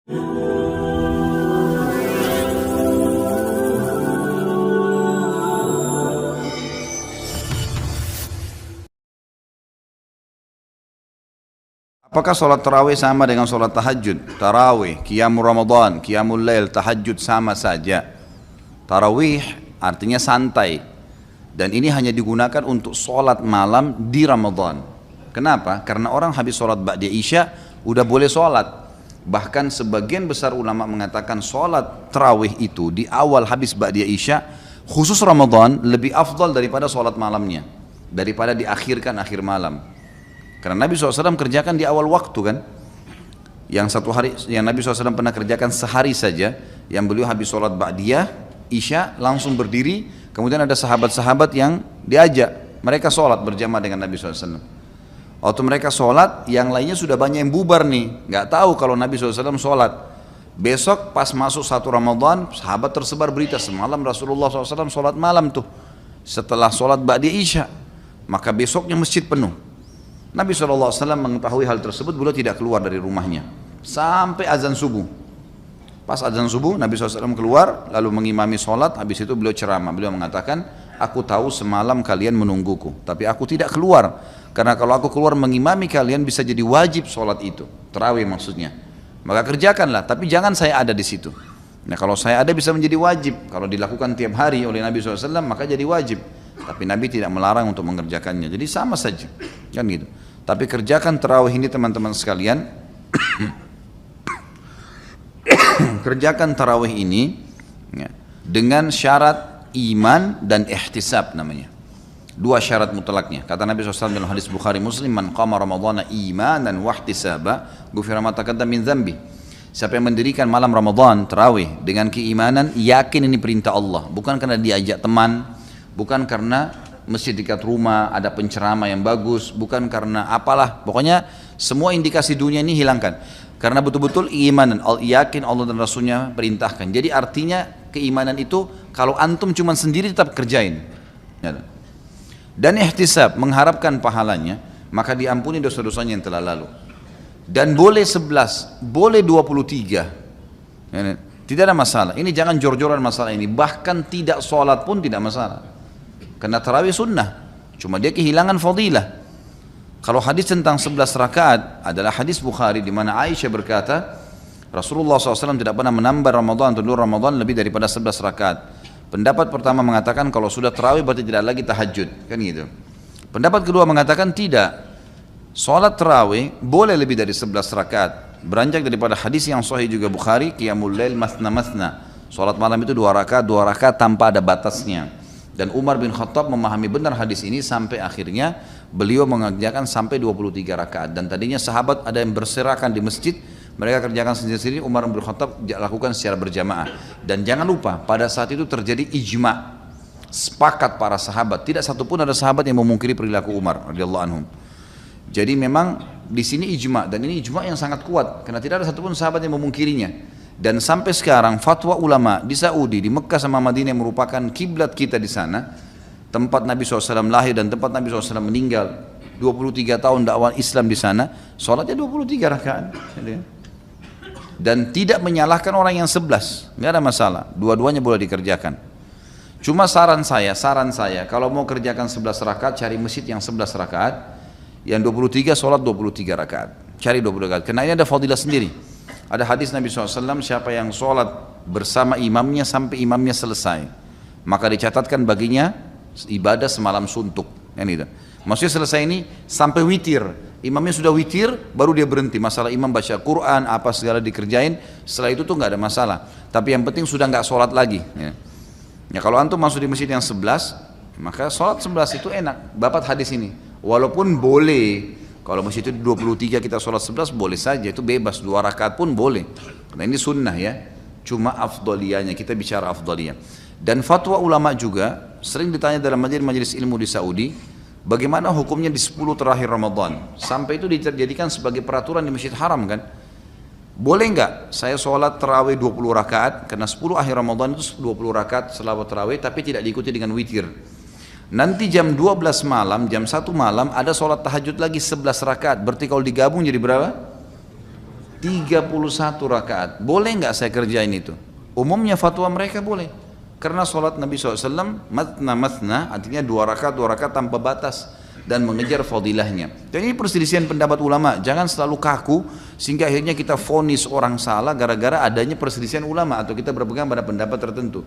Apakah sholat tarawih sama dengan sholat tahajud? Tarawih, qiyamul Ramadan, qiyamul lail, tahajud sama saja. Tarawih artinya santai. Dan ini hanya digunakan untuk sholat malam di Ramadan. Kenapa? Karena orang habis sholat ba'da isya udah boleh sholat. Bahkan sebagian besar ulama mengatakan sholat tarawih itu di awal habis ba'da isya, khusus Ramadan lebih afdal daripada sholat malamnya. Daripada diakhirkan akhir malam. Karena Nabi SAW kerjakan di awal waktu kan. Yang satu hari, yang Nabi SAW pernah kerjakan sehari saja, yang beliau habis sholat ba'diyah, isya, langsung berdiri, kemudian ada sahabat-sahabat yang diajak, mereka sholat berjamaah dengan Nabi SAW. Waktu mereka sholat, yang lainnya sudah banyak yang bubar nih, nggak tahu kalau Nabi SAW sholat. Besok pas masuk 1 Ramadan, sahabat tersebar berita, semalam Rasulullah SAW sholat malam tuh, setelah sholat ba'diyah isya, maka besoknya masjid penuh. Nabi SAW mengetahui hal tersebut, beliau tidak keluar dari rumahnya sampai azan subuh. Pas azan subuh Nabi SAW keluar lalu mengimami sholat. Habis itu beliau ceramah, beliau mengatakan, aku tahu semalam kalian menungguku, tapi aku tidak keluar karena kalau aku keluar mengimami kalian bisa jadi wajib sholat itu, tarawih maksudnya. Maka kerjakanlah, tapi jangan saya ada di situ. Nah kalau saya ada bisa menjadi wajib, kalau dilakukan tiap hari oleh Nabi SAW maka jadi wajib. Tapi Nabi tidak melarang untuk mengerjakannya, jadi sama saja kan gitu. Tapi kerjakan tarawih ini teman-teman sekalian. Kerjakan tarawih ini ya, dengan syarat iman dan ihtisab namanya. 2 syarat mutlaknya. Kata Nabi SAW dalam hadis Bukhari Muslim, man qama ramadhana imanan wa ihtisaba ghufira ma taqaddama min dzambi. Siapa yang mendirikan malam Ramadan tarawih dengan keimanan, yakin ini perintah Allah, bukan karena diajak teman, bukan karena masjid dekat rumah ada penceramah yang bagus, bukan karena apalah, pokoknya semua indikasi dunia ini hilangkan. Karena betul-betul keimanan, yakin Allah dan Rasulnya perintahkan. Jadi artinya keimanan itu kalau antum cuma sendiri tetap kerjain. Dan ihtisab, mengharapkan pahalanya, maka diampuni dosa-dosanya yang telah lalu. Dan boleh 11, boleh 23. Tidak ada masalah. Ini jangan jor-joran masalah ini. Bahkan tidak sholat pun tidak masalah. Karena tarawih sunnah, cuma dia kehilangan fadilah. Kalau hadis tentang 11 rakaat adalah hadis Bukhari di mana Aisyah berkata, Rasulullah SAW tidak pernah menambah Ramadan atau luar Ramadan lebih daripada 11 rakaat. Pendapat pertama mengatakan kalau sudah tarawih berarti tidak lagi tahajud, kan gitu. Pendapat kedua mengatakan tidak. Salat tarawih boleh lebih dari 11 rakaat. Beranjak daripada hadis yang sahih juga Bukhari, qiyamul lail masna. Salat malam itu 2 rakaat tanpa ada batasnya. Dan Umar bin Khattab memahami benar hadis ini sampai akhirnya beliau mengerjakan sampai 23 rakaat. Dan tadinya sahabat ada yang berserakan di masjid, mereka kerjakan sendiri-sendiri, Umar bin Khattab lakukan secara berjamaah. Dan jangan lupa pada saat itu terjadi ijma, sepakat para sahabat, tidak satupun ada sahabat yang memungkiri perilaku Umar radhiyallahu anhum. Jadi memang di sini ijma, dan ini ijma yang sangat kuat karena tidak ada satupun sahabat yang memungkirinya. Dan sampai sekarang fatwa ulama di Saudi, di Mekah sama Madinah yang merupakan kiblat kita di sana, tempat Nabi SAW lahir dan tempat Nabi SAW meninggal, 23 tahun dakwah Islam di sana, sholatnya 23 rakaat. Dan tidak menyalahkan orang yang 11, nggak ada masalah, dua-duanya boleh dikerjakan. Cuma saran saya, kalau mau kerjakan 11 rakaat, cari masjid yang 11 rakaat, yang 23 sholat 23 rakaat, cari 23 rakaat, karena ini ada fadilah sendiri. Ada hadis Nabi SAW, siapa yang sholat bersama imamnya sampai imamnya selesai, maka dicatatkan baginya ibadah semalam suntuk. Maksudnya selesai ini sampai witir, imamnya sudah witir, baru dia berhenti. Masalah imam baca Quran, apa segala dikerjain, setelah itu tuh nggak ada masalah. Tapi yang penting sudah nggak sholat lagi. Ya kalau antum masuk di masjid yang 11, maka sholat 11 itu enak. Dapat hadis ini, walaupun boleh. Kalau masjid itu 23 kita sholat 11 boleh saja, itu bebas, 2 rakaat pun boleh. Karena ini sunnah ya, cuma afdaliyahnya, kita bicara afdaliyah. Dan fatwa ulama juga sering ditanya dalam majelis ilmu di Saudi, bagaimana hukumnya di 10 terakhir Ramadan, sampai itu dijadikan sebagai peraturan di Masjid Haram kan. Boleh nggak saya sholat tarawih 20 rakaat, karena 10 akhir Ramadan itu 20 rakaat selawat tarawih, tapi tidak diikuti dengan witir. Nanti jam 12 malam, jam 1 malam ada sholat tahajud lagi 11 rakaat. Berarti kalau digabung jadi berapa? 31 rakaat. Boleh nggak saya kerjain itu? Umumnya fatwa mereka boleh. Karena sholat Nabi SAW matna artinya 2 rakaat tanpa batas dan mengejar fadilahnya. Dan ini perselisihan pendapat ulama. Jangan selalu kaku sehingga akhirnya kita vonis orang salah gara-gara adanya perselisihan ulama atau kita berpegang pada pendapat tertentu.